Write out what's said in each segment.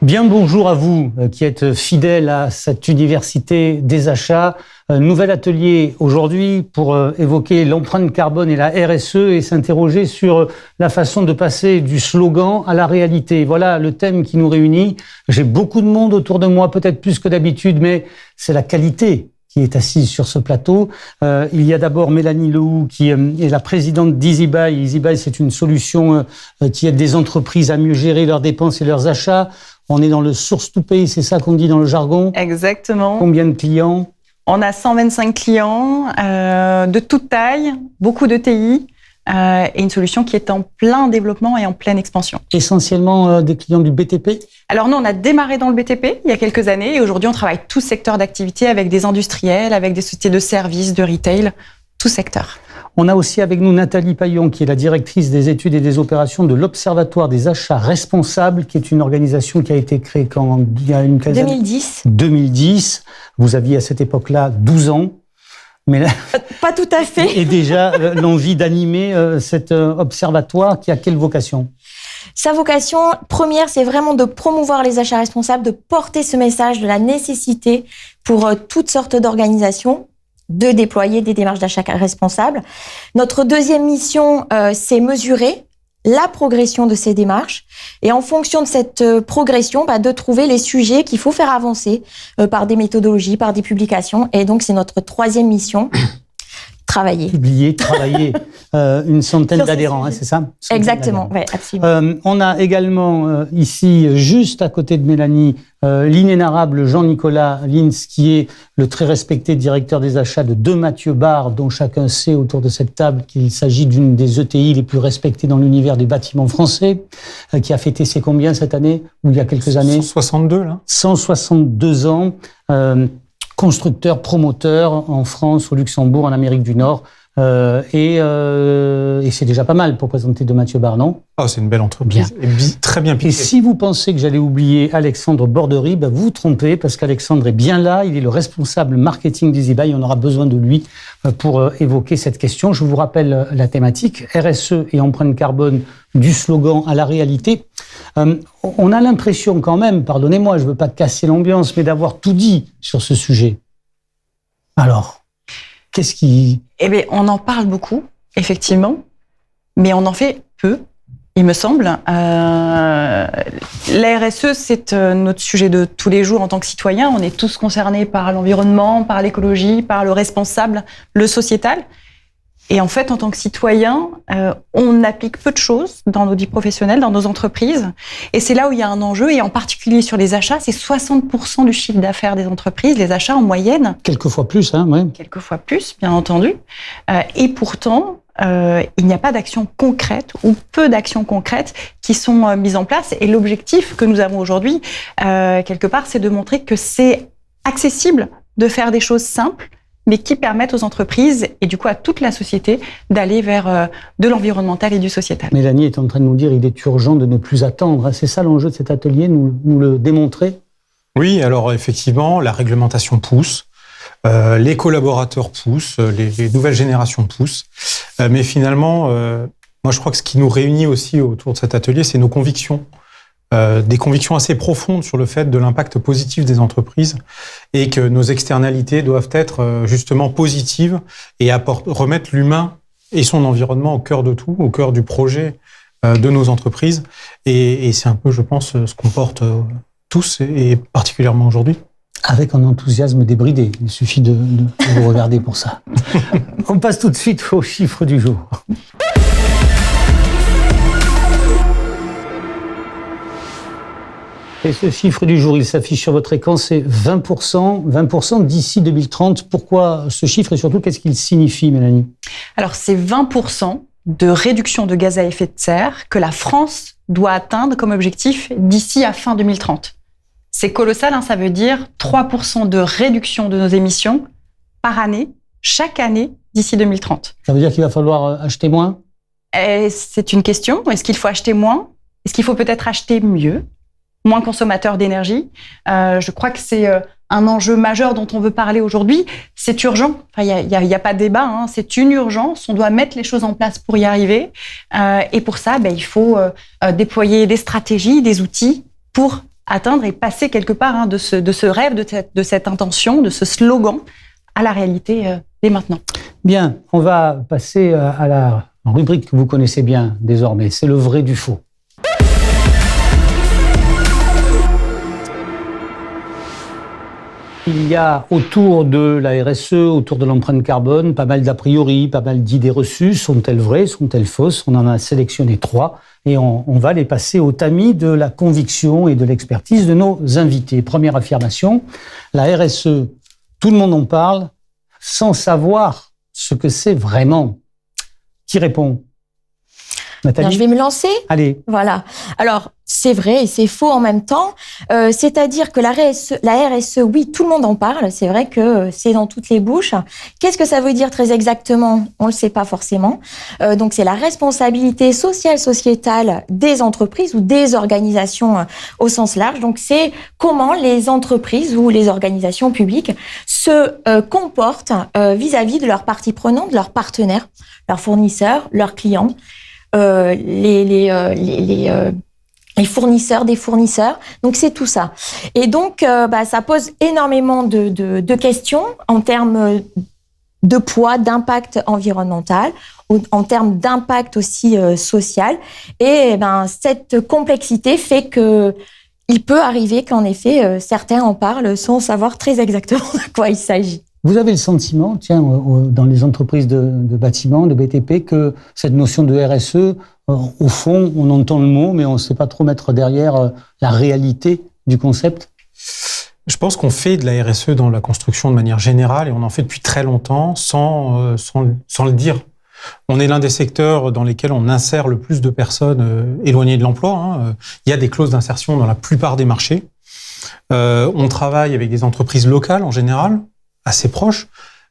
Bien bonjour à vous qui êtes fidèles à cette université des achats. Nouvel atelier aujourd'hui pour évoquer l'empreinte carbone et la RSE et s'interroger sur la façon de passer du slogan à la réalité. Voilà le thème qui nous réunit. J'ai beaucoup de monde autour de moi, peut-être plus que d'habitude, mais c'est la qualité qui est assise sur ce plateau. Il y a d'abord Mélanie Lehoux qui est la présidente d'EasyBuy. EasyBuy, c'est une solution qui aide des entreprises à mieux gérer leurs dépenses et leurs achats. On est dans le source to pay, c'est ça qu'on dit dans le jargon? Exactement. Combien de clients? On a 125 clients de toute taille, beaucoup de TI et une solution qui est en plein développement et en pleine expansion. Essentiellement des clients du BTP? Alors nous, on a démarré dans le BTP il y a quelques années et aujourd'hui, on travaille tout secteur d'activité avec des industriels, avec des sociétés de services, de retail, tout secteur. On a aussi avec nous Nathalie Paillon, qui est la directrice des études et des opérations de l'Observatoire des achats responsables, qui est une organisation qui a été créée quand il y a une quinzaine 2010. 2010. Vous aviez à cette époque-là 12 ans. Mais là, pas tout à fait. Et déjà l'envie d'animer cet observatoire qui a quelle vocation? Sa vocation première, c'est vraiment de promouvoir les achats responsables, de porter ce message de la nécessité pour toutes sortes d'organisations de déployer des démarches d'achat responsables. Notre deuxième mission, c'est mesurer la progression de ces démarches et en fonction de cette progression, de trouver les sujets qu'il faut faire avancer par des méthodologies, par des publications. Et donc, c'est notre troisième mission. Travailler. Publier, travailler. Une centaine d'adhérents, hein, c'est ça? Exactement, oui, absolument. On a également ici, juste à côté de Mélanie, l'inénarrable Jean-Nicolas Lins, qui est le très respecté directeur des achats de Mathieu Barre, dont chacun sait autour de cette table qu'il s'agit d'une des ETI les plus respectées dans l'univers des bâtiments français, qui a fêté ses combien cette année, ou il y a quelques années? 162, là. 162 ans. Constructeur, promoteur en France, au Luxembourg, en Amérique du Nord. Et c'est déjà pas mal pour présenter de Mathieu Barre, non? Oh, c'est une belle entreprise. Et très bien piquée. Et si vous pensez que j'allais oublier Alexandre Bordery, vous vous trompez, parce qu'Alexandre est bien là. Il est le responsable marketing d'EasyBuy. On aura besoin de lui pour évoquer cette question. Je vous rappelle la thématique, RSE et empreinte carbone, du slogan à la réalité. On a l'impression quand même, pardonnez-moi, je ne veux pas casser l'ambiance, mais d'avoir tout dit sur ce sujet. Alors, qu'est-ce qui... Eh bien, on en parle beaucoup, effectivement, mais on en fait peu, il me semble. La RSE, c'est notre sujet de tous les jours en tant que citoyen. On est tous concernés par l'environnement, par l'écologie, par le responsable, le sociétal. Et en fait, en tant que citoyen, on applique peu de choses dans nos vies professionnelles, dans nos entreprises. Et c'est là où il y a un enjeu, et en particulier sur les achats, c'est 60% du chiffre d'affaires des entreprises, les achats en moyenne. Quelquefois plus, hein, ouais. Quelquefois plus, bien entendu. Et pourtant, il n'y a pas d'actions concrètes ou peu d'actions concrètes qui sont mises en place. Et l'objectif que nous avons aujourd'hui, quelque part, c'est de montrer que c'est accessible de faire des choses simples, mais qui permettent aux entreprises et du coup à toute la société d'aller vers de l'environnemental et du sociétal. Mélanie est en train de nous dire qu'il est urgent de ne plus attendre. C'est ça l'enjeu de cet atelier, nous le démontrer? Oui, alors effectivement, la réglementation pousse, les collaborateurs poussent, les nouvelles générations poussent, mais finalement, moi je crois que ce qui nous réunit aussi autour de cet atelier, c'est nos convictions. Des convictions assez profondes sur le fait de l'impact positif des entreprises et que nos externalités doivent être justement positives et remettre l'humain et son environnement au cœur de tout, au cœur du projet de nos entreprises. Et c'est un peu, je pense, ce qu'on porte tous et particulièrement aujourd'hui. Avec un enthousiasme débridé. Il suffit de vous regarder pour ça. On passe tout de suite aux chiffres du jour. Et ce chiffre du jour, il s'affiche sur votre écran, c'est 20% d'ici 2030. Pourquoi ce chiffre et surtout, qu'est-ce qu'il signifie, Mélanie? Alors, c'est 20% de réduction de gaz à effet de serre que la France doit atteindre comme objectif d'ici à fin 2030. C'est colossal, hein, ça veut dire 3% de réduction de nos émissions par année, chaque année, d'ici 2030. Ça veut dire qu'il va falloir acheter moins? C'est une question. Est-ce qu'il faut acheter moins? Est-ce qu'il faut peut-être acheter mieux? Moins consommateur d'énergie. Je crois que c'est un enjeu majeur dont on veut parler aujourd'hui. C'est urgent. Enfin, il y a pas de débat. Hein. C'est une urgence. On doit mettre les choses en place pour y arriver. Et pour ça, il faut déployer des stratégies, des outils pour atteindre et passer quelque part de ce rêve, de cette intention, de ce slogan à la réalité dès maintenant. Bien, on va passer à la rubrique que vous connaissez bien désormais, c'est le vrai du faux. Il y a autour de la RSE, autour de l'empreinte carbone, pas mal d'a priori, pas mal d'idées reçues. Sont-elles vraies, sont-elles fausses? On en a sélectionné 3 et on va les passer au tamis de la conviction et de l'expertise de nos invités. Première affirmation, la RSE, tout le monde en parle sans savoir ce que c'est vraiment. Qui répond? Nathalie? Bien, je vais me lancer. Allez. Voilà. Alors, c'est vrai et c'est faux en même temps. C'est-à-dire que la RSE, oui, tout le monde en parle. C'est vrai que c'est dans toutes les bouches. Qu'est-ce que ça veut dire très exactement? On le sait pas forcément. Donc, c'est la responsabilité sociale, sociétale des entreprises ou des organisations au sens large. Donc, c'est comment les entreprises ou les organisations publiques se comportent vis-à-vis de leurs parties prenantes, de leurs partenaires, leurs fournisseurs, leurs clients. Les fournisseurs des fournisseurs. Donc, c'est tout ça. Et donc, ça pose énormément de questions en termes de poids, d'impact environnemental, en termes d'impact aussi social. Et cette complexité fait que il peut arriver qu'en effet, certains en parlent sans savoir très exactement de quoi il s'agit. Vous avez le sentiment, dans les entreprises de bâtiments, de BTP, que cette notion de RSE, au fond, on entend le mot, mais on ne sait pas trop mettre derrière la réalité du concept? Je pense qu'on fait de la RSE dans la construction de manière générale et on en fait depuis très longtemps sans le dire. On est l'un des secteurs dans lesquels on insère le plus de personnes éloignées de l'emploi. Il y a des clauses d'insertion dans la plupart des marchés. On travaille avec des entreprises locales en général, assez proches,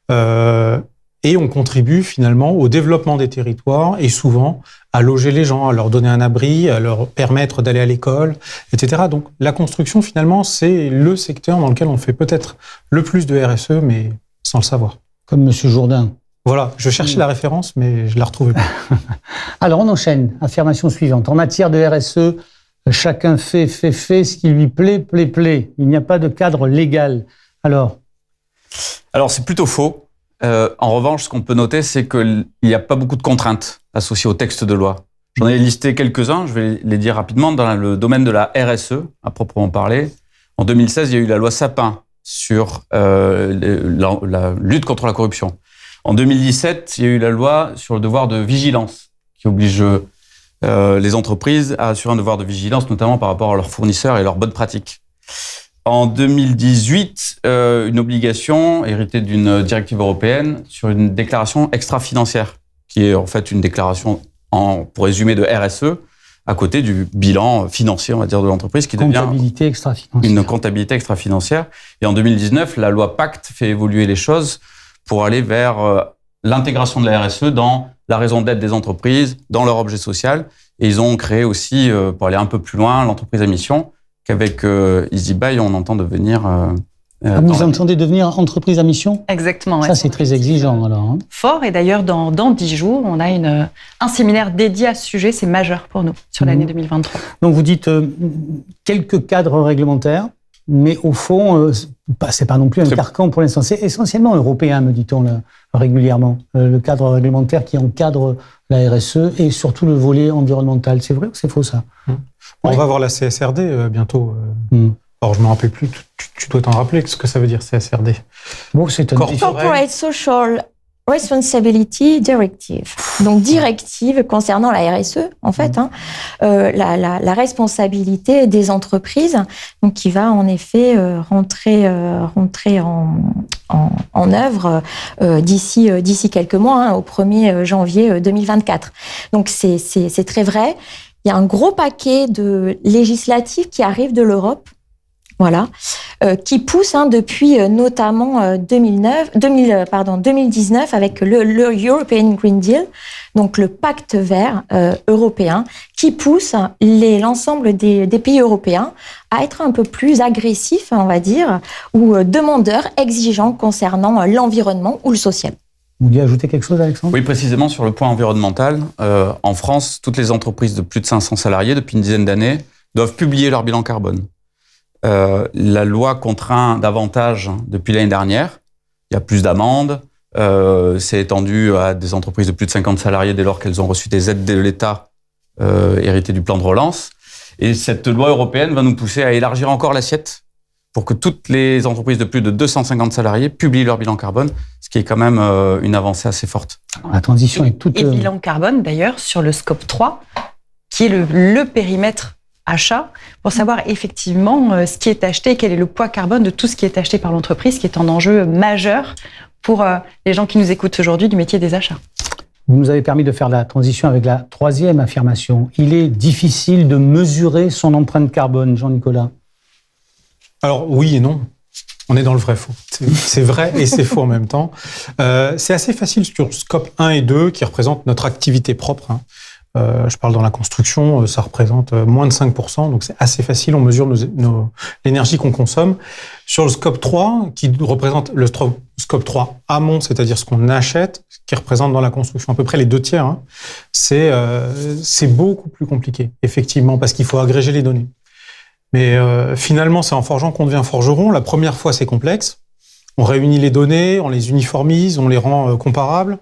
et on contribue finalement au développement des territoires et souvent à loger les gens, à leur donner un abri, à leur permettre d'aller à l'école, etc. Donc la construction finalement c'est le secteur dans lequel on fait peut-être le plus de RSE, mais sans le savoir. Comme Monsieur Jourdain. Voilà, je cherchais la référence, mais je la retrouvais pas. Alors on enchaîne. Affirmation suivante. En matière de RSE, chacun fait ce qui lui plaît. Il n'y a pas de cadre légal. Alors c'est plutôt faux. En revanche, ce qu'on peut noter, c'est qu'il n'y a pas beaucoup de contraintes associées au texte de loi. J'en ai listé quelques-uns, je vais les dire rapidement. Dans le domaine de la RSE, à proprement parler, en 2016, il y a eu la loi Sapin sur la lutte contre la corruption. En 2017, il y a eu la loi sur le devoir de vigilance, qui oblige les entreprises à assurer un devoir de vigilance, notamment par rapport à leurs fournisseurs et leurs bonnes pratiques. En 2018, une obligation héritée d'une directive européenne sur une déclaration extra-financière, qui est en fait une déclaration, pour résumer, de RSE, à côté du bilan financier, on va dire, de l'entreprise, qui devient une comptabilité extra-financière. Et en 2019, la loi Pacte fait évoluer les choses pour aller vers l'intégration de la RSE dans la raison d'être des entreprises, dans leur objet social. Et ils ont créé aussi, pour aller un peu plus loin, l'entreprise à mission, qu'avec EasyBuy, on entend devenir... vous entendez devenir entreprise à mission? Exactement. Ça, c'est très exigeant, alors. Fort, et d'ailleurs, dans 10 jours, on a un séminaire dédié à ce sujet, c'est majeur pour nous, sur l'année 2023. Donc, vous dites quelques cadres réglementaires, mais au fond, c'est pas non plus un carcan pour l'instant. C'est essentiellement européen, me dit-on là, régulièrement, le cadre réglementaire qui encadre la RSE et surtout le volet environnemental. C'est vrai ou c'est faux, ça? On va voir la CSRD bientôt. Alors, je ne me rappelle plus. Tu dois t'en rappeler ce que ça veut dire, CSRD. Bon, c'est un Corporate Social Responsibility Directive. Donc, directive concernant la RSE, en fait, la responsabilité des entreprises, donc qui va en effet rentrer en œuvre d'ici quelques mois, au 1er janvier 2024. Donc, c'est très vrai. Il y a un gros paquet de législatifs qui arrivent de l'Europe, voilà, qui pousse depuis notamment 2019 avec le European Green Deal, donc le pacte vert européen, qui pousse l'ensemble des pays européens à être un peu plus agressifs, on va dire, ou demandeurs, exigeants concernant l'environnement ou le social. Vous voulez ajouter quelque chose, Alexandre? Oui, précisément sur le point environnemental. En France, toutes les entreprises de plus de 500 salariés, depuis une dizaine d'années, doivent publier leur bilan carbone. la loi contraint davantage depuis l'année dernière. Il y a plus d'amendes. C'est étendu à des entreprises de plus de 50 salariés dès lors qu'elles ont reçu des aides de l'État héritées du plan de relance. Et cette loi européenne va nous pousser à élargir encore l'assiette pour que toutes les entreprises de plus de 250 salariés publient leur bilan carbone, ce qui est quand même une avancée assez forte. La transition est toute... Et le bilan carbone, d'ailleurs, sur le scope 3, qui est le périmètre achat, pour savoir effectivement ce qui est acheté et quel est le poids carbone de tout ce qui est acheté par l'entreprise, qui est un enjeu majeur pour les gens qui nous écoutent aujourd'hui du métier des achats. Vous nous avez permis de faire la transition avec la troisième affirmation. Il est difficile de mesurer son empreinte carbone, Jean-Nicolas. Alors oui et non. On est dans le vrai-faux. C'est vrai et c'est faux en même temps. C'est assez facile sur scope 1 et 2 qui représentent notre activité propre. Je parle dans la construction, ça représente moins de 5%, donc c'est assez facile, on mesure l'énergie qu'on consomme. Sur le scope 3, qui représente le scope 3 amont, c'est-à-dire ce qu'on achète, qui représente dans la construction à peu près les 2 tiers, c'est beaucoup plus compliqué, effectivement, parce qu'il faut agréger les données. Mais finalement, c'est en forgeant qu'on devient forgeron. La première fois, c'est complexe. On réunit les données, on les uniformise, on les rend comparables.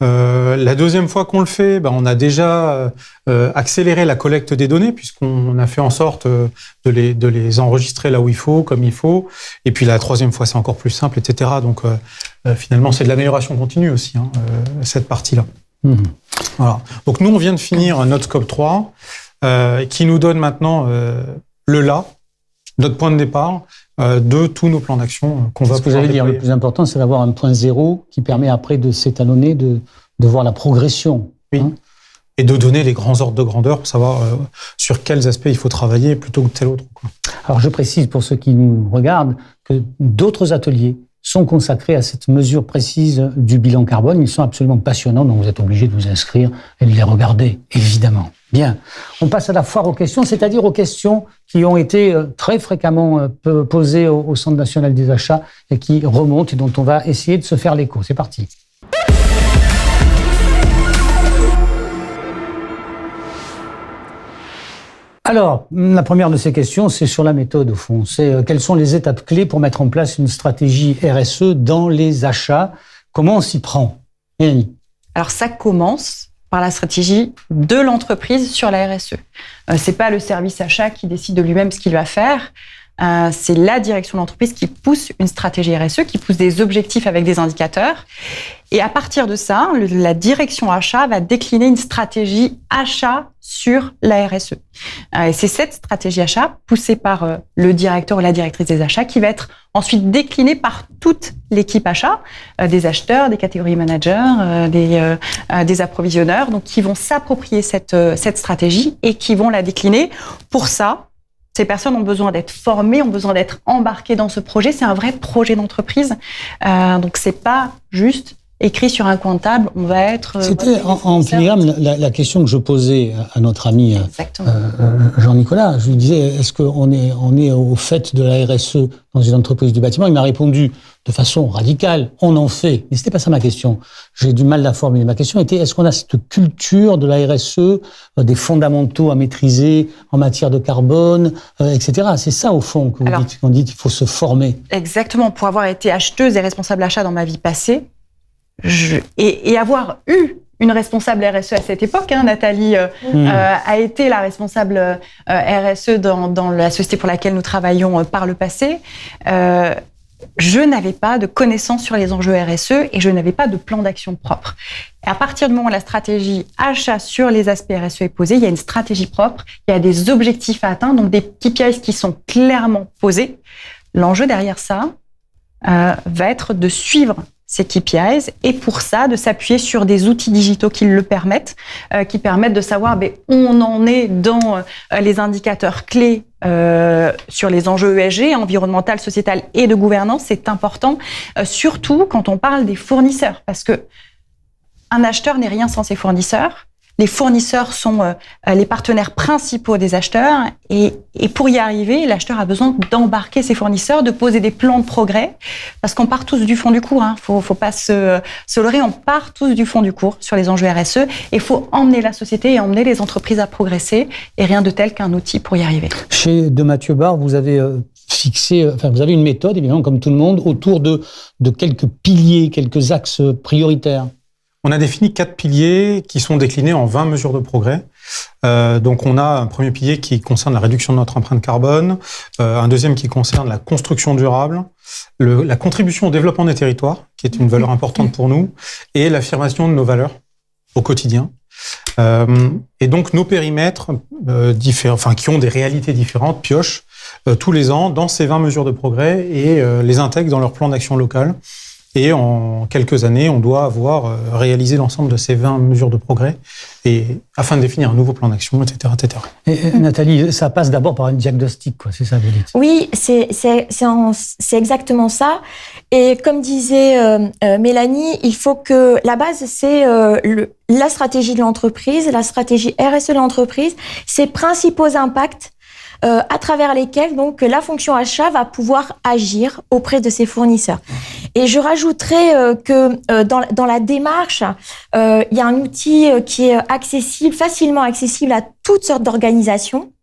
La deuxième fois qu'on le fait, on a déjà accéléré la collecte des données puisqu'on a fait en sorte de les enregistrer là où il faut, comme il faut. Et puis la troisième fois, c'est encore plus simple, etc. Donc finalement, c'est de l'amélioration continue aussi, cette partie-là. Mmh. Voilà. Donc nous, on vient de finir notre scope 3 qui nous donne maintenant notre point de départ de tous nos plans d'action qu'on va pouvoir déployer. Ce que j'allais dire, le plus important, c'est d'avoir un point zéro qui permet après de s'étalonner, de voir la progression. Oui. Et de donner les grands ordres de grandeur pour savoir sur quels aspects il faut travailler plutôt que tel autre. Alors je précise pour ceux qui nous regardent que d'autres ateliers sont consacrés à cette mesure précise du bilan carbone. Ils sont absolument passionnants, donc vous êtes obligés de vous inscrire et de les regarder, évidemment. Bien, on passe à la foire aux questions, c'est-à-dire aux questions qui ont été très fréquemment posées au Centre national des achats et qui remontent et dont on va essayer de se faire l'écho. C'est parti. Alors, la première de ces questions, c'est sur la méthode, au fond. C'est quelles sont les étapes clés pour mettre en place une stratégie RSE dans les achats? Comment on s'y prend? Mélanie. Alors, ça commence par la stratégie de l'entreprise sur la RSE. C'est pas le service achat qui décide de lui-même ce qu'il va faire. C'est la direction de l'entreprise qui pousse une stratégie RSE, qui pousse des objectifs avec des indicateurs. Et à partir de ça, la direction achat va décliner une stratégie achat sur la RSE. Et c'est cette stratégie achat, poussée par le directeur ou la directrice des achats, qui va être ensuite déclinée par toute l'équipe achat, des acheteurs, des catégories managers, des approvisionneurs, donc qui vont s'approprier cette stratégie et qui vont la décliner. Pour ça, ces personnes ont besoin d'être formées, ont besoin d'être embarquées dans ce projet. C'est un vrai projet d'entreprise. Donc, c'est pas juste écrit sur un coin de table, on va être... C'était en filigrane la question que je posais à notre ami Jean-Nicolas. Je lui disais, est-ce qu'on est au fait de la RSE dans une entreprise du bâtiment? Il m'a répondu de façon radicale, on en fait. Mais c'était pas ça ma question. J'ai du mal à la formuler. Ma question était, est-ce qu'on a cette culture de la RSE, des fondamentaux à maîtriser en matière de carbone, etc. C'est ça, au fond, que vous dites, qu'on dit qu'il faut se former. Exactement. Pour avoir été acheteuse et responsable achat dans ma vie passée, et avoir eu une responsable RSE à cette époque, Nathalie a été la responsable RSE dans la société pour laquelle nous travaillons par le passé. Je n'avais pas de connaissances sur les enjeux RSE et je n'avais pas de plan d'action propre. Et à partir du moment où la stratégie achat sur les aspects RSE est posée, il y a une stratégie propre, il y a des objectifs à atteindre, donc des KPIs qui sont clairement posés. L'enjeu derrière ça va être de suivre ces KPIs et pour ça, de s'appuyer sur des outils digitaux qui le permettent, qui permettent de savoir où on en est dans les indicateurs clés sur les enjeux ESG, environnemental, sociétal et de gouvernance. C'est important, surtout quand on parle des fournisseurs, parce que un acheteur n'est rien sans ses fournisseurs. Les fournisseurs sont les partenaires principaux des acheteurs et pour y arriver, l'acheteur a besoin d'embarquer ses fournisseurs, de poser des plans de progrès parce qu'on part tous du fond du cours. Faut pas se leurrer, on part tous du fond du cours sur les enjeux RSE et il faut emmener la société et emmener les entreprises à progresser et rien de tel qu'un outil pour y arriver. Chez De Mathieu Bar, vous avez fixé, enfin, vous avez une méthode, évidemment, comme tout le monde, autour de quelques piliers, quelques axes prioritaires. On a défini 4 piliers qui sont déclinés en 20 mesures de progrès. Donc, on a un premier pilier qui concerne la réduction de notre empreinte carbone, un deuxième qui concerne la construction durable, la contribution au développement des territoires, qui est une valeur importante pour nous, et l'affirmation de nos valeurs au quotidien. Et donc, nos périmètres différents, enfin, qui ont des réalités différentes, piochent tous les ans dans ces 20 mesures de progrès et les intègrent dans leur plan d'action local. Et en quelques années, on doit avoir réalisé l'ensemble de ces 20 mesures de progrès et afin de définir un nouveau plan d'action, etc., etc. Et Nathalie, ça passe d'abord par un diagnostic, quoi. C'est ça, vous dites? Oui, c'est exactement ça. Et comme disait Mélanie, il faut que la base, c'est la stratégie de l'entreprise, la stratégie RSE de l'entreprise, ses principaux impacts à travers lesquels donc la fonction achat va pouvoir agir auprès de ses fournisseurs. Et je rajouterais que dans la démarche, il y a un outil qui est accessible, facilement accessible à toutes sortes d'organisations.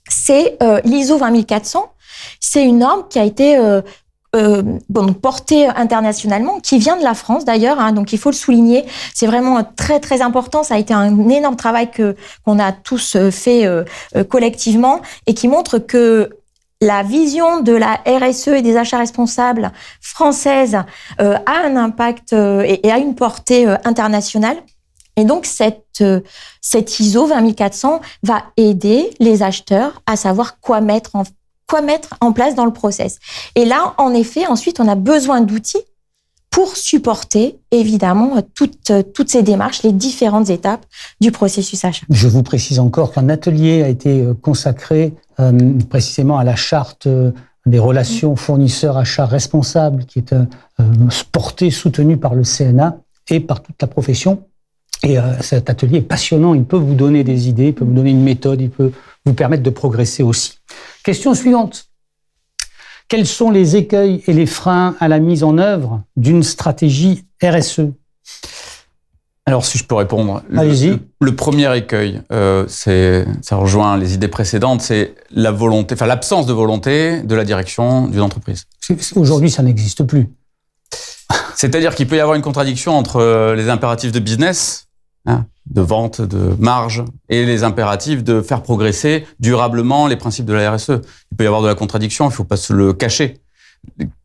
C'est l'ISO 20400. C'est une norme qui a été portée internationalement, qui vient de la France d'ailleurs, hein, donc il faut le souligner. C'est vraiment très très important. Ça a été un énorme travail qu'on a tous fait collectivement et qui montre que la vision de la RSE et des achats responsables françaises a un impact et a une portée internationale. Et donc, cette ISO 20400 va aider les acheteurs à savoir quoi mettre en place dans le process. Et là, en effet, ensuite, on a besoin d'outils pour supporter, évidemment, toutes ces démarches, les différentes étapes du processus achat. Je vous précise encore qu'un atelier a été consacré précisément à la charte des relations fournisseurs-achats responsables, qui est portée, soutenue par le CNA et par toute la profession. Et cet atelier est passionnant, il peut vous donner des idées, il peut vous donner une méthode, il peut vous permettre de progresser aussi. Question suivante. Quels sont les écueils et les freins à la mise en œuvre d'une stratégie RSE? Alors, si je peux répondre. Allez-y. Le premier écueil, ça rejoint les idées précédentes, c'est la volonté, enfin l'absence de volonté de la direction d'une entreprise. Aujourd'hui, ça n'existe plus. C'est-à-dire qu'il peut y avoir une contradiction entre les impératifs de business, de vente, de marge, et les impératifs de faire progresser durablement les principes de la RSE. Il peut y avoir de la contradiction, il ne faut pas se le cacher.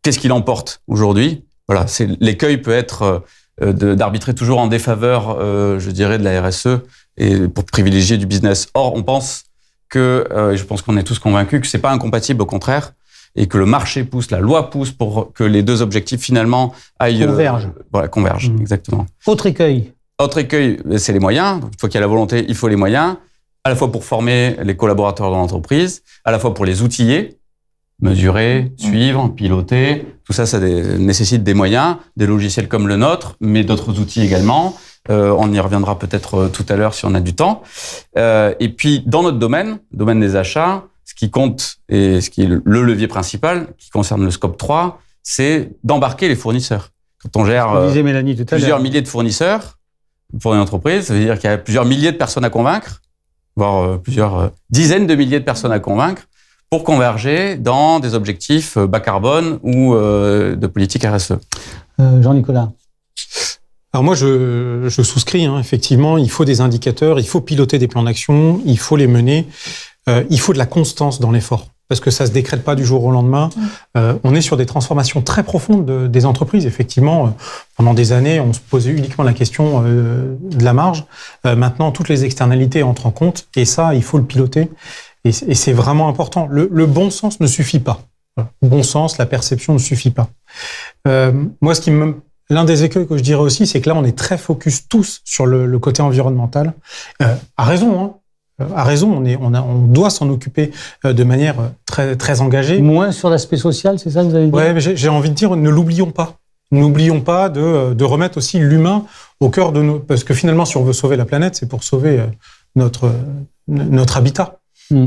Qu'est-ce qui l'emporte aujourd'hui? Voilà, l'écueil peut être d'arbitrer toujours en défaveur, je dirais, de la RSE et pour privilégier du business. Or, on pense que, et je pense qu'on est tous convaincus que c'est pas incompatible, au contraire, et que le marché pousse, la loi pousse pour que les deux objectifs finalement aillent convergent, exactement. Autre écueil, c'est les moyens. Donc, une fois qu'il y a la volonté, il faut les moyens, à la fois pour former les collaborateurs dans l'entreprise, à la fois pour les outiller, mesurer, suivre, piloter. Tout ça, nécessite des moyens, des logiciels comme le nôtre, mais d'autres outils également. On y reviendra peut-être tout à l'heure si on a du temps. Et puis, dans notre domaine des achats, ce qui compte et ce qui est le levier principal, qui concerne le scope 3, c'est d'embarquer les fournisseurs. Quand on gère plusieurs milliers de fournisseurs pour une entreprise, ça veut dire qu'il y a plusieurs milliers de personnes à convaincre, voire plusieurs dizaines de milliers de personnes à convaincre pour converger dans des objectifs bas carbone ou de politique RSE. Jean-Nicolas. Alors moi, je souscris, effectivement, il faut des indicateurs, il faut piloter des plans d'action, il faut les mener, il faut de la constance dans l'effort, parce que ça se décrète pas du jour au lendemain. On est sur des transformations très profondes des entreprises. Effectivement, pendant des années, on se posait uniquement la question de la marge. Maintenant, toutes les externalités entrent en compte, et ça, il faut le piloter, et c'est vraiment important. Le bon sens ne suffit pas. Le bon sens, la perception ne suffit pas. Moi, l'un des écueils que je dirais aussi, c'est que là, on est très focus tous sur le côté environnemental. À raison, À raison, on doit s'en occuper de manière très, très engagée. Moins sur l'aspect social, c'est ça que vous avez dit? Ouais, j'ai envie de dire, ne l'oublions pas. N'oublions pas de remettre aussi l'humain au cœur de nos... Parce que finalement, si on veut sauver la planète, c'est pour sauver notre habitat.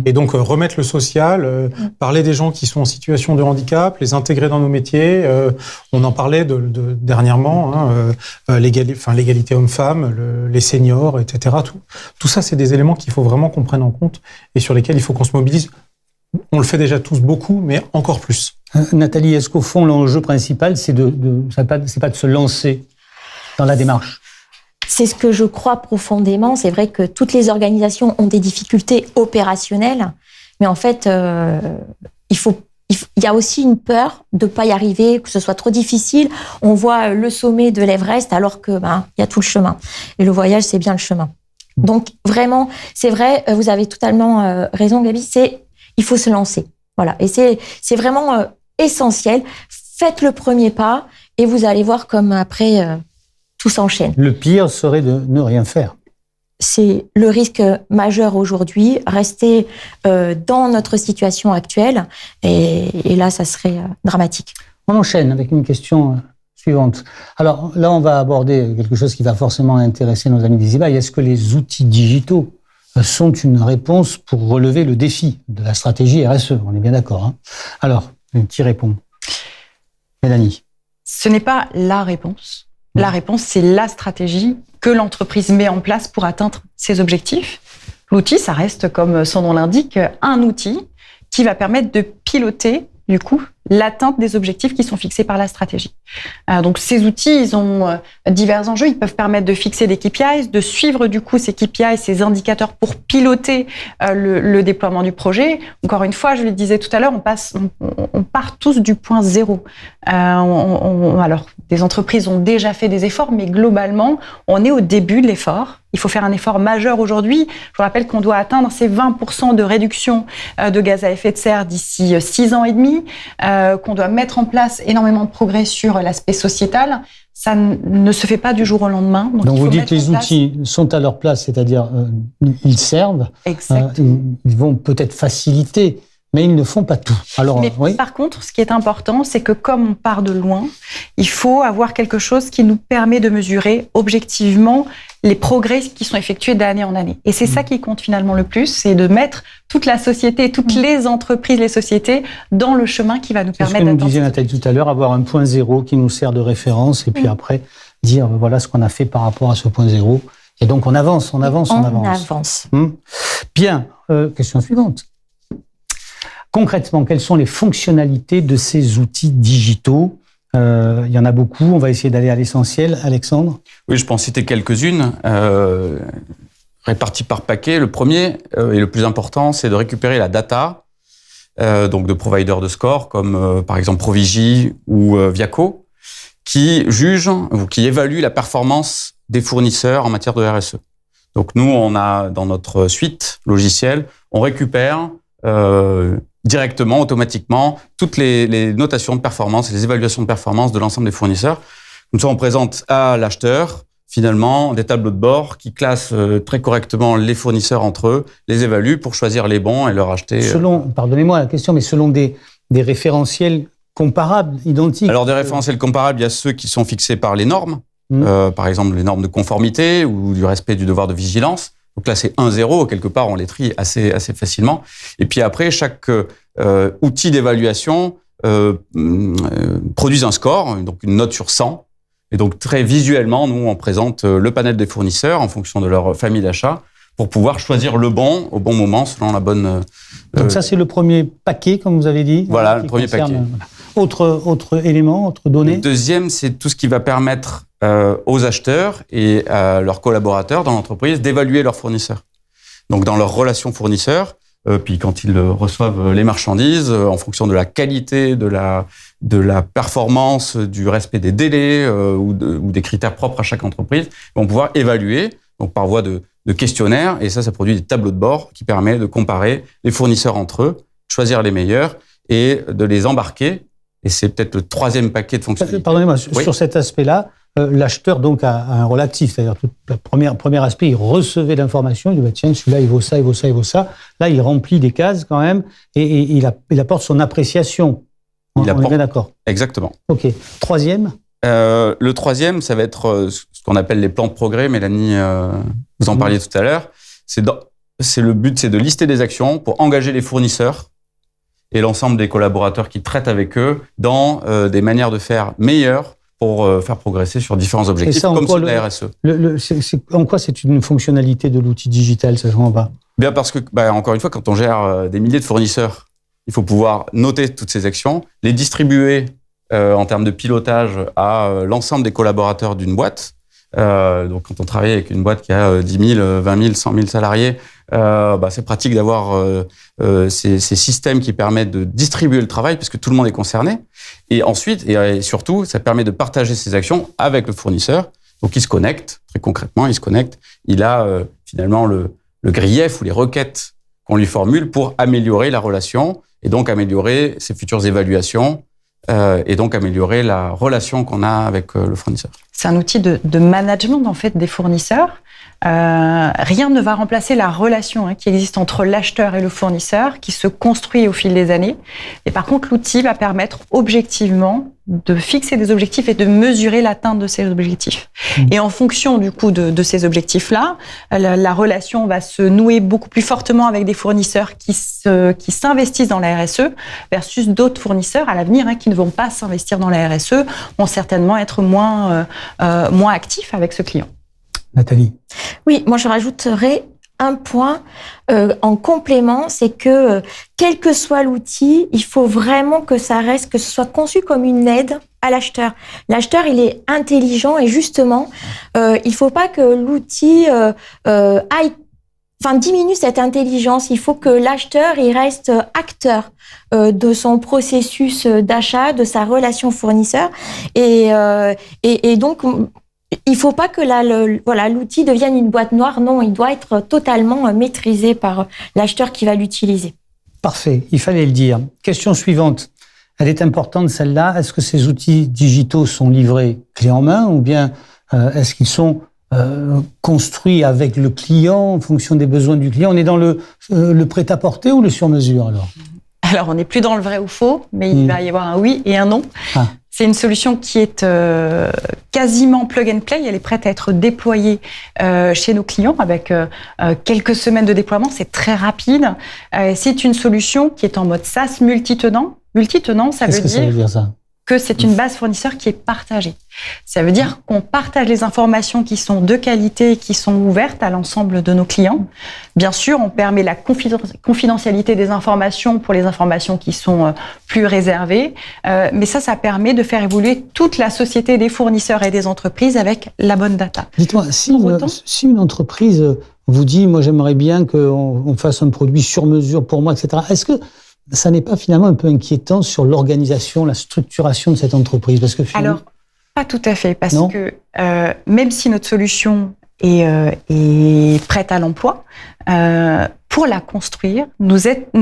Et donc, remettre le social, parler des gens qui sont en situation de handicap, les intégrer dans nos métiers. On en parlait dernièrement, l'égalité homme-femme, les seniors, etc. Tout ça, c'est des éléments qu'il faut vraiment qu'on prenne en compte et sur lesquels il faut qu'on se mobilise On le fait déjà tous beaucoup, mais encore plus. Nathalie, est-ce qu'au fond, l'enjeu principal, c'est c'est pas de se lancer dans la démarche? C'est ce que je crois profondément. C'est vrai que toutes les organisations ont des difficultés opérationnelles, mais en fait, il y a aussi une peur de pas y arriver, que ce soit trop difficile. On voit le sommet de l'Everest alors que il y a tout le chemin. Et le voyage, c'est bien le chemin. Donc vraiment, c'est vrai, vous avez totalement raison, Gaby. Il faut se lancer. Voilà. Et c'est vraiment essentiel. Faites le premier pas et vous allez voir comme après tout s'enchaîne. Le pire serait de ne rien faire. C'est le risque majeur aujourd'hui, rester dans notre situation actuelle, et là, ça serait dramatique. On enchaîne avec une question suivante. Alors là, on va aborder quelque chose qui va forcément intéresser nos amis des eBay. Est-ce que les outils digitaux sont une réponse pour relever le défi de la stratégie RSE? On est bien d'accord, hein? Alors, qui répond? Mélanie. Ce n'est pas la réponse. La réponse, c'est la stratégie que l'entreprise met en place pour atteindre ses objectifs. L'outil, ça reste, comme son nom l'indique, un outil qui va permettre de piloter, du coup, l'atteinte des objectifs qui sont fixés par la stratégie. Donc, ces outils, ils ont divers enjeux. Ils peuvent permettre de fixer des KPIs, de suivre, du coup, ces KPIs, ces indicateurs pour piloter le déploiement du projet. Encore une fois, je le disais tout à l'heure, on part tous du point zéro. Alors, des entreprises ont déjà fait des efforts, mais globalement, on est au début de l'effort. Il faut faire un effort majeur aujourd'hui. Je vous rappelle qu'on doit atteindre ces 20% de réduction de gaz à effet de serre d'ici 6 ans et demi, qu'on doit mettre en place énormément de progrès sur l'aspect sociétal. Ça ne se fait pas du jour au lendemain. Donc vous dites que les outils sont à leur place, c'est-à-dire ils servent, ils vont peut-être faciliter, mais ils ne font pas tout. Alors, mais par contre, ce qui est important, c'est que comme on part de loin, il faut avoir quelque chose qui nous permet de mesurer objectivement les progrès qui sont effectués d'année en année. Et c'est ça qui compte finalement le plus, c'est de mettre toute la société, toutes les entreprises, les sociétés dans le chemin qui va nous permettre d'atteindre. C'est ce que nous disait Nathalie tout à l'heure, avoir un point zéro qui nous sert de référence et puis après dire voilà ce qu'on a fait par rapport à ce point zéro. Et donc on avance. Bien, question suivante. Concrètement, quelles sont les fonctionnalités de ces outils digitaux? Il y en a beaucoup, on va essayer d'aller à l'essentiel. Alexandre? Oui, je peux en citer quelques-unes, réparties par paquet. Le premier et le plus important, c'est de récupérer la data donc de providers de score, comme par exemple Provigi ou Viaco, qui jugent ou qui évaluent la performance des fournisseurs en matière de RSE. Donc nous, on a dans notre suite logicielle, on récupère directement, automatiquement, toutes les notations de performance et les évaluations de performance de l'ensemble des fournisseurs. Comme ça, on présente à l'acheteur, finalement, des tableaux de bord qui classent très correctement les fournisseurs entre eux, les évaluent pour choisir les bons et leur acheter. Pardonnez-moi la question, mais selon des référentiels comparables, identiques. Alors, des référentiels comparables, il y a ceux qui sont fixés par les normes, par exemple les normes de conformité ou du respect du devoir de vigilance. Donc là, c'est 1-0, quelque part, on les trie assez facilement. Et puis après, chaque outil d'évaluation produit un score, donc une note sur 100. Et donc très visuellement, nous, on présente le panel des fournisseurs en fonction de leur famille d'achat pour pouvoir choisir le bon au bon moment selon la bonne... Donc ça, c'est le premier paquet, comme vous avez dit. Voilà, le premier paquet. Autre élément, autre donnée? Le deuxième, c'est tout ce qui va permettre aux acheteurs et à leurs collaborateurs dans l'entreprise d'évaluer leurs fournisseurs. Donc dans leurs relations fournisseurs, puis quand ils reçoivent les marchandises, en fonction de la qualité, de la performance, du respect des délais ou des critères propres à chaque entreprise, ils vont pouvoir évaluer donc par voie de questionnaire, et ça produit des tableaux de bord qui permettent de comparer les fournisseurs entre eux, choisir les meilleurs et de les embarquer. Et c'est peut-être le troisième paquet de fonctionnalités. Pardonnez-moi, sur cet aspect-là, l'acheteur donc a un rôle actif, c'est-à-dire le premier aspect, il recevait l'information, il dit tiens, celui-là il vaut ça, il vaut ça, il vaut ça. Là, il remplit des cases quand même et il apporte son appréciation. On est bien d'accord. Exactement. Ok. Troisième. Le troisième, ça va être ce qu'on appelle les plans de progrès. Mélanie, vous en parliez tout à l'heure. Le but, c'est de lister des actions pour engager les fournisseurs et l'ensemble des collaborateurs qui traitent avec eux dans des manières de faire meilleures pour faire progresser sur différents objectifs, comme sur la RSE. En quoi c'est une fonctionnalité de l'outil digital, ça, je comprends pas? Bien parce que, encore une fois, quand on gère des milliers de fournisseurs il faut pouvoir noter toutes ces actions, les distribuer en termes de pilotage à l'ensemble des collaborateurs d'une boîte. Donc, quand on travaille avec une boîte qui a 10 000, 20 000, 100 000 salariés, c'est pratique d'avoir ces systèmes qui permettent de distribuer le travail puisque tout le monde est concerné. Et ensuite, et surtout, ça permet de partager ces actions avec le fournisseur. Donc, il se connecte, très concrètement, il a finalement le grief ou les requêtes qu'on lui formule pour améliorer la relation et donc améliorer ses futures évaluations et donc améliorer la relation qu'on a avec le fournisseur. C'est un outil de management en fait des fournisseurs. Rien ne va remplacer la relation qui existe entre l'acheteur et le fournisseur, qui se construit au fil des années. Et par contre, l'outil va permettre objectivement de fixer des objectifs et de mesurer l'atteinte de ces objectifs. Et en fonction du coup de ces objectifs-là, la relation va se nouer beaucoup plus fortement avec des fournisseurs qui s'investissent dans la RSE versus d'autres fournisseurs à l'avenir qui ne vont pas s'investir dans la RSE, vont certainement être moins actifs avec ce client. Nathalie. Oui, moi je rajouterais un point en complément, c'est que quel que soit l'outil, il faut vraiment que ça reste, que ce soit conçu comme une aide à l'acheteur. L'acheteur, il est intelligent et justement, il faut pas que l'outil diminue cette intelligence. Il faut que l'acheteur, il reste acteur de son processus d'achat, de sa relation fournisseur et donc il ne faut pas que l'outil devienne une boîte noire. Non, il doit être totalement maîtrisé par l'acheteur qui va l'utiliser. Parfait, il fallait le dire. Question suivante. Elle est importante, celle-là. Est-ce que ces outils digitaux sont livrés clé en main ou bien est-ce qu'ils sont construits avec le client en fonction des besoins du client? On est dans le prêt-à-porter ou le sur-mesure alors? Alors, on n'est plus dans le vrai ou faux, mais il va y avoir un oui et un non. Ah. C'est une solution qui est quasiment plug and play. Elle est prête à être déployée chez nos clients avec quelques semaines de déploiement. C'est très rapide. C'est une solution qui est en mode SaaS multitenant. Multitenant, ça veut dire ça que c'est une base fournisseur qui est partagée. Ça veut dire qu'on partage les informations qui sont de qualité et qui sont ouvertes à l'ensemble de nos clients. Bien sûr, on permet la confidentialité des informations pour les informations qui sont plus réservées, mais ça permet de faire évoluer toute la société des fournisseurs et des entreprises avec la bonne data. Dites-moi, si une entreprise vous dit « moi j'aimerais bien qu'on fasse un produit sur mesure pour moi, etc. » Est-ce que ça n'est pas finalement un peu inquiétant sur l'organisation, la structuration de cette entreprise? Parce que finalement... Alors, pas tout à fait, parce que même si notre solution est prête à l'emploi, pour la construire, nous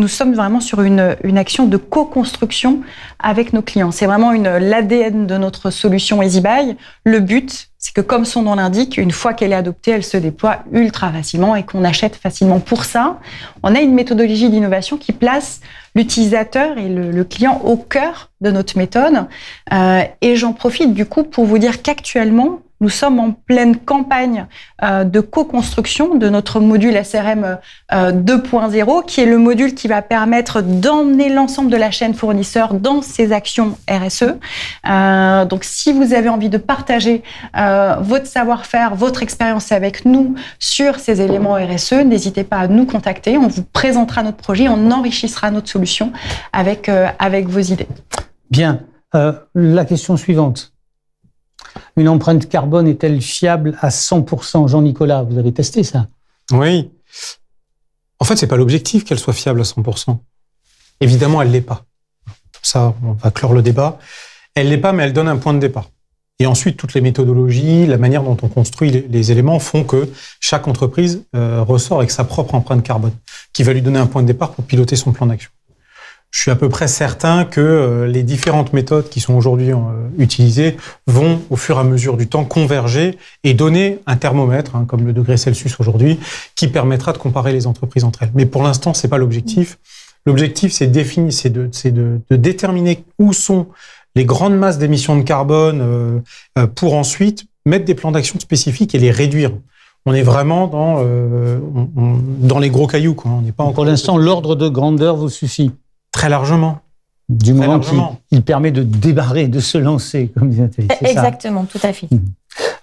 sommes vraiment sur une action de co-construction avec nos clients. C'est vraiment l'ADN de notre solution EasyBuy. Le but, c'est que comme son nom l'indique, une fois qu'elle est adoptée, elle se déploie ultra facilement et qu'on achète facilement. Pour ça, on a une méthodologie d'innovation qui place l'utilisateur et le client au cœur de notre méthode. Et j'en profite du coup pour vous dire qu'actuellement, nous sommes en pleine campagne de co-construction de notre module SRM 2.0, qui est le module qui va permettre d'emmener l'ensemble de la chaîne fournisseur dans ses actions RSE. Donc, si vous avez envie de partager votre savoir-faire, votre expérience avec nous sur ces éléments RSE, n'hésitez pas à nous contacter. On vous présentera notre projet, on enrichira notre solution avec vos idées. Bien. La question suivante. Une empreinte carbone est-elle fiable à 100%? Jean-Nicolas, vous avez testé ça? Oui. En fait, c'est pas l'objectif qu'elle soit fiable à 100%. Évidemment, elle l'est pas. Ça, on va clore le débat. Elle l'est pas, mais elle donne un point de départ. Et ensuite, toutes les méthodologies, la manière dont on construit les éléments font que chaque entreprise ressort avec sa propre empreinte carbone, qui va lui donner un point de départ pour piloter son plan d'action. Je suis à peu près certain que les différentes méthodes qui sont aujourd'hui utilisées vont, au fur et à mesure du temps, converger et donner un thermomètre, comme le degré Celsius aujourd'hui, qui permettra de comparer les entreprises entre elles. Mais pour l'instant, c'est pas l'objectif. L'objectif, c'est de déterminer où sont les grandes masses d'émissions de carbone pour ensuite mettre des plans d'action spécifiques et les réduire. On est vraiment dans les gros cailloux, quoi. On n'est pas encore. Pour l'instant, l'ordre de grandeur vous suffit. Très largement. Du moment qu'il permet de débarrer, de se lancer, comme dit Nathalie. Exactement, tout à fait.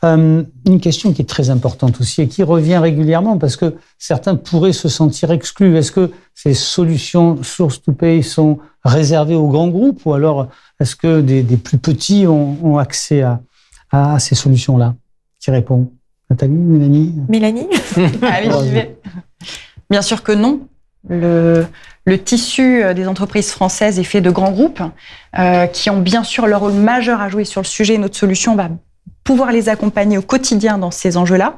Une question qui est très importante aussi et qui revient régulièrement parce que certains pourraient se sentir exclus. Est-ce que ces solutions source to pay sont réservées aux grands groupes ou alors est-ce que des plus petits ont accès à ces solutions-là? Qui répond? Nathalie, Mélanie? Mélanie? Allez, j'y vais. Bien sûr que non. Le tissu des entreprises françaises est fait de grands groupes qui ont bien sûr leur rôle majeur à jouer sur le sujet. Notre solution va pouvoir les accompagner au quotidien dans ces enjeux-là.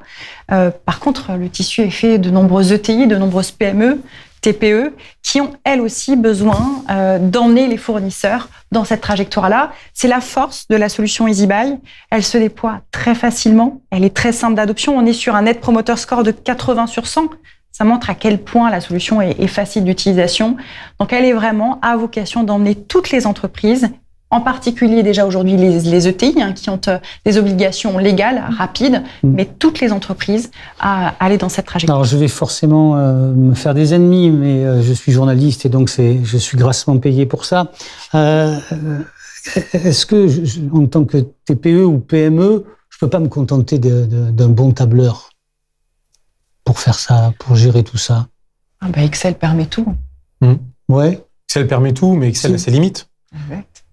Par contre, le tissu est fait de nombreuses ETI, de nombreuses PME, TPE, qui ont elles aussi besoin d'emmener les fournisseurs dans cette trajectoire-là. C'est la force de la solution EasyBuy. Elle se déploie très facilement. Elle est très simple d'adoption. On est sur un Net Promoter Score de 80 sur 100. Ça montre à quel point la solution est facile d'utilisation. Donc, elle est vraiment à vocation d'emmener toutes les entreprises, en particulier déjà aujourd'hui les ETI, qui ont des obligations légales, rapides, mais toutes les entreprises à aller dans cette trajectoire. Alors, je vais forcément me faire des ennemis, mais je suis journaliste et donc je suis grassement payé pour ça. Est-ce que, en tant que TPE ou PME, je peux pas me contenter d'un bon tableur pour faire ça, pour gérer tout ça? Excel permet tout. Ouais. Excel permet tout, mais Excel a ses limites. Exact.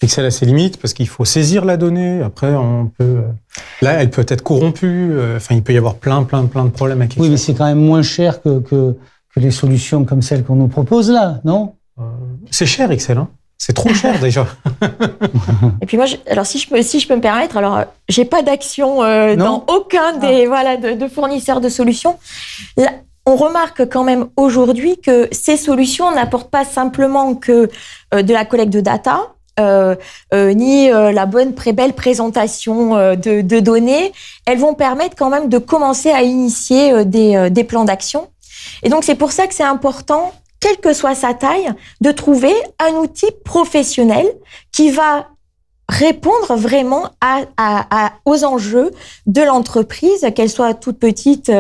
Excel a ses limites parce qu'il faut saisir la donnée. Après, là, elle peut être corrompue. Il peut y avoir plein de problèmes avec Excel. Oui, mais c'est quand même moins cher que les solutions comme celles qu'on nous propose là, non? C'est cher, Excel, hein. C'est trop cher déjà. Et puis moi, alors si je peux me permettre, alors j'ai pas d'action dans aucun des de fournisseurs de solutions. Là, on remarque quand même aujourd'hui que ces solutions n'apportent pas simplement que de la collecte de data, ni la belle présentation de données. Elles vont permettre quand même de commencer à initier des plans d'action. Et donc c'est pour ça que c'est important, quelle que soit sa taille, de trouver un outil professionnel qui va répondre vraiment aux enjeux de l'entreprise, qu'elle soit toute petite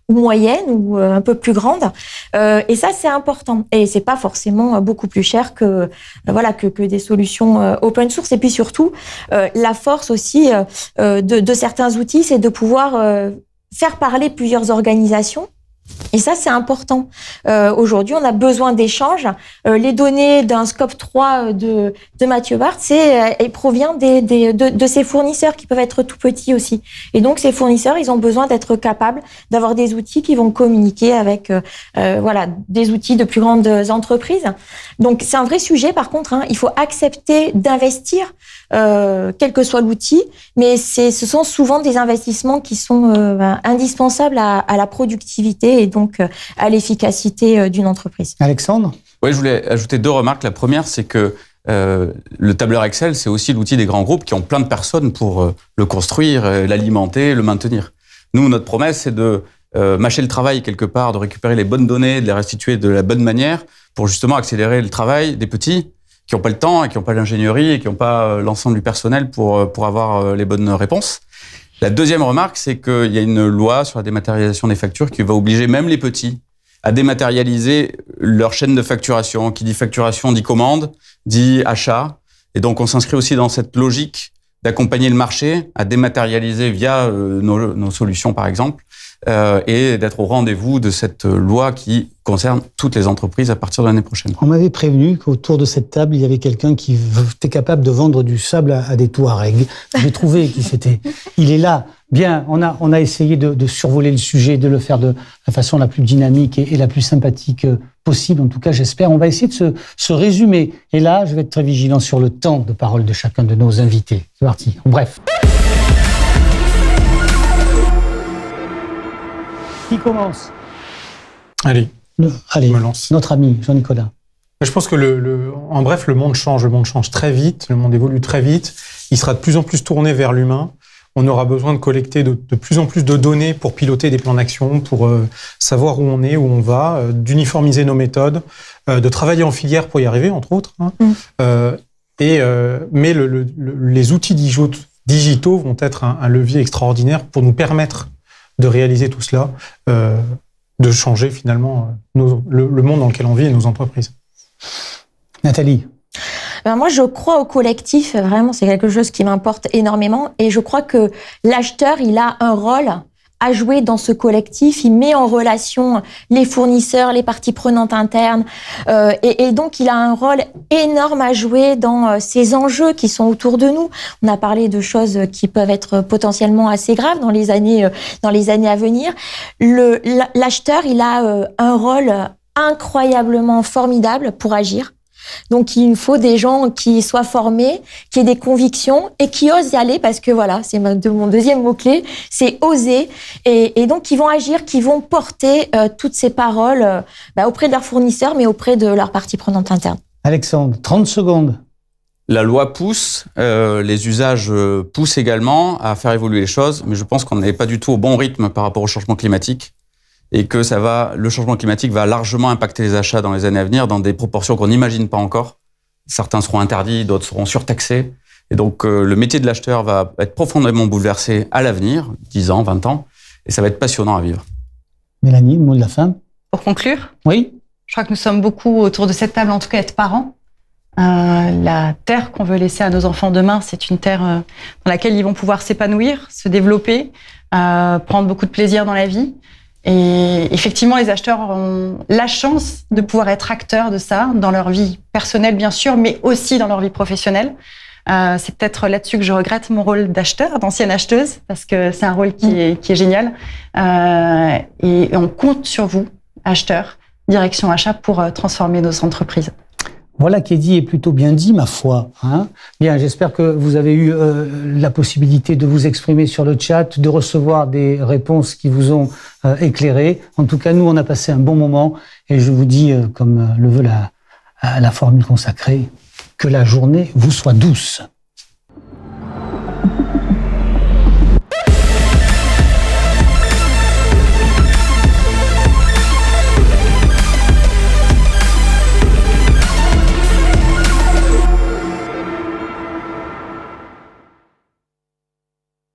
ou moyenne ou un peu plus grande. Et ça, c'est important. Et c'est pas forcément beaucoup plus cher que des solutions open source. Et puis surtout, la force aussi de certains outils, c'est de pouvoir faire parler plusieurs organisations. Et ça, c'est important. Aujourd'hui, on a besoin d'échanges. Les données d'un scope 3 de Mathieu Barthes, elles proviennent de ces fournisseurs qui peuvent être tout petits aussi. Et donc, ces fournisseurs, ils ont besoin d'être capables d'avoir des outils qui vont communiquer avec des outils de plus grandes entreprises. Donc, c'est un vrai sujet. Par contre, il faut accepter d'investir, quel que soit l'outil. Mais ce sont souvent des investissements qui sont indispensables à la productivité et donc à l'efficacité d'une entreprise. Alexandre? Oui, je voulais ajouter 2 remarques. La première, c'est que le tableur Excel, c'est aussi l'outil des grands groupes qui ont plein de personnes pour le construire, l'alimenter, le maintenir. Nous, notre promesse, c'est de mâcher le travail quelque part, de récupérer les bonnes données, de les restituer de la bonne manière pour justement accélérer le travail des petits qui n'ont pas le temps et qui n'ont pas l'ingénierie et qui n'ont pas l'ensemble du personnel pour avoir les bonnes réponses. La deuxième remarque, c'est qu'il y a une loi sur la dématérialisation des factures qui va obliger même les petits à dématérialiser leur chaîne de facturation. Qui dit facturation dit commande, dit achat. Et donc, on s'inscrit aussi dans cette logique d'accompagner le marché à dématérialiser via nos solutions, par exemple, et d'être au rendez-vous de cette loi qui concerne toutes les entreprises à partir de l'année prochaine. On m'avait prévenu qu'autour de cette table, il y avait quelqu'un qui était capable de vendre du sable à des Touaregs. J'ai trouvé qui c'était. Il est là. Bien, on a essayé de survoler le sujet, de le faire de la façon la plus dynamique et la plus sympathique possible. En tout cas, j'espère. On va essayer de se résumer. Et là, je vais être très vigilant sur le temps de parole de chacun de nos invités. C'est parti. Bref. Qui commence? Allez, Allez, je me lance. notre ami Jean-Nicolas. Je pense que en bref, le monde change très vite, le monde évolue très vite. Il sera de plus en plus tourné vers l'humain. On aura besoin de collecter de plus en plus de données pour piloter des plans d'action, pour savoir où on est, où on va, d'uniformiser nos méthodes, de travailler en filière pour y arriver, entre autres. Mais les outils digitaux vont être un levier extraordinaire pour nous permettre de réaliser tout cela, de changer finalement le monde dans lequel on vit et nos entreprises. Nathalie? Ben moi, je crois au collectif. Vraiment, c'est quelque chose qui m'importe énormément. Et je crois que l'acheteur, il a un rôle à jouer dans ce collectif. Il met en relation les fournisseurs, les parties prenantes internes. Et donc, il a un rôle énorme à jouer dans ces enjeux qui sont autour de nous. On a parlé de choses qui peuvent être potentiellement assez graves dans les années à venir. L'acheteur, il a un rôle incroyablement formidable pour agir. Donc, il faut des gens qui soient formés, qui aient des convictions et qui osent y aller parce que voilà, c'est mon deuxième mot-clé, c'est oser. Et donc, qui vont agir, qui vont porter toutes ces paroles auprès de leurs fournisseurs, mais auprès de leurs parties prenantes internes. Alexandre, 30 secondes. La loi pousse, les usages poussent également à faire évoluer les choses, mais je pense qu'on n'est pas du tout au bon rythme par rapport au changement climatique. Et que le changement climatique va largement impacter les achats dans les années à venir dans des proportions qu'on n'imagine pas encore. Certains seront interdits, d'autres seront surtaxés. Et donc, le métier de l'acheteur va être profondément bouleversé à l'avenir, 10 ans, 20 ans, et ça va être passionnant à vivre. Mélanie, mot de la fin. Pour conclure, Oui. je crois que nous sommes beaucoup autour de cette table, en tout cas être parents. La terre qu'on veut laisser à nos enfants demain, c'est une terre dans laquelle ils vont pouvoir s'épanouir, se développer, prendre beaucoup de plaisir dans la vie. Et effectivement, les acheteurs ont la chance de pouvoir être acteurs de ça dans leur vie personnelle, bien sûr, mais aussi dans leur vie professionnelle. C'est peut-être là-dessus que je regrette mon rôle d'acheteur, d'ancienne acheteuse, parce que c'est un rôle qui est génial. Et on compte sur vous, acheteurs, direction achat, pour transformer nos entreprises. Voilà qui est dit et plutôt bien dit, ma foi. Bien, j'espère que vous avez eu la possibilité de vous exprimer sur le chat, de recevoir des réponses qui vous ont éclairé. En tout cas, nous, on a passé un bon moment et je vous dis, comme le veut la formule consacrée, que la journée vous soit douce.